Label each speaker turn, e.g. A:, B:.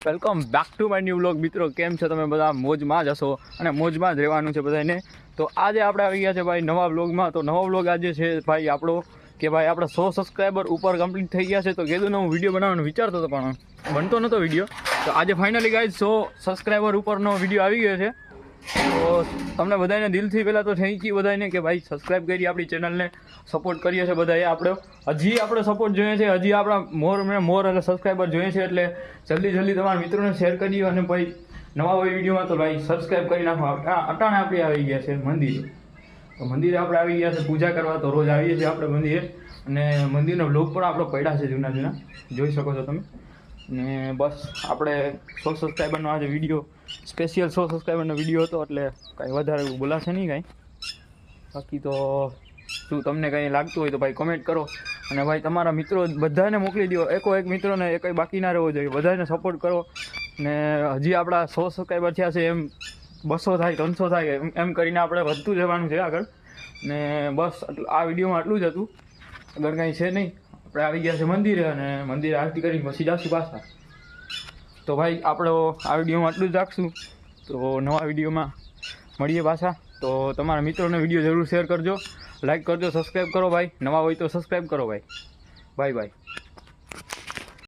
A: Welcome back to my new vlog. મિત્રો કેમ છો તમે બધા? મોજમાં જ હશો અને મોજમાં જ રહેવાનું છે બધાને. તો આજે આપણે આવી ગયા છે ભાઈ નવા વ્લોગમાં. તો નવો વ્લોગ આજે છે ભાઈ આપણો કે ભાઈ આપણે 100 સબસ્ક્રાઈબર ઉપર કમ્પ્લીટ થઈ ગયા છે. તો કીધું ને હું વિડીયો બનાવવાનું વિચારતો હતો પણ બનતો નહોતો વિડીયો. તો આજે ફાઇનલી ગાઈઝ 100 સબસ્ક્રાઈબર ઉપરનો વિડીયો આવી ગયો છે. તો તમને બધાને દિલથી પહેલાં તો થેન્ક યુ બધાને કે ભાઈ સબસ્ક્રાઈબ કરી આપણી ચેનલને સપોર્ટ કરીએ છીએ બધાએ. હજી આપણે સપોર્ટ જોઈએ છે, હજી આપણા મોર એટલે સબસ્ક્રાઈબર જોઈએ છે. એટલે જલ્દી તમારા મિત્રોને શેર કરી અને ભાઈ નવા હોય વિડીયોમાં તો ભાઈ સબસ્ક્રાઈબ કરી નાખો. અટાણે આપણે આવી ગયા છે મંદિરે. તો મંદિરે આપણે આવી ગયા છે પૂજા કરવા. તો રોજ આવીએ છીએ આપણે મંદિરે અને મંદિરનો વ્લોગ પણ આપણો પડ્યા છે જૂના જોઈ શકો છો તમે. ને બસ આપણે 100 સબસ્ક્રાઈબરનો આજે વિડીયો સ્પેશિયલ 100 સબસ્ક્રાઈબરનો વિડીયો હતો એટલે કાંઈ વધારે એવું બોલાશે નહીં કાંઈ. બાકી તો શું તમને કંઈ લાગતું હોય તો ભાઈ કમેન્ટ કરો અને ભાઈ તમારા મિત્રો બધાને મોકલી દો. એક મિત્રોને કંઈ બાકી ના રહેવો જોઈએ, બધાને સપોર્ટ કરો. ને હજી આપણા 100 સબસ્ક્રાઈબર થયા છે, એમ 200 થાય 300 થાય એમ કરીને આપણે વધતું જવાનું છે આગળ. ને બસ આ વિડીયોમાં આટલું જ હતું, આગળ કાંઈ છે નહીં. આપણે આવી ગયા છે મંદિરે અને મંદિરે આરતી કરીને પછી જઈશું પાછા. તો ભાઈ આપણો આ વિડીયોમાં આટલું જ રાખશું. તો નવા વિડીયોમાં મળીએ પાછા. તો તમારા મિત્રોને વિડીયો જરૂર શેર કરજો, લાઈક કરજો, સબસ્ક્રાઈબ કરો ભાઈ. નવા હોય તો સબસ્ક્રાઈબ કરો ભાઈ. બાય.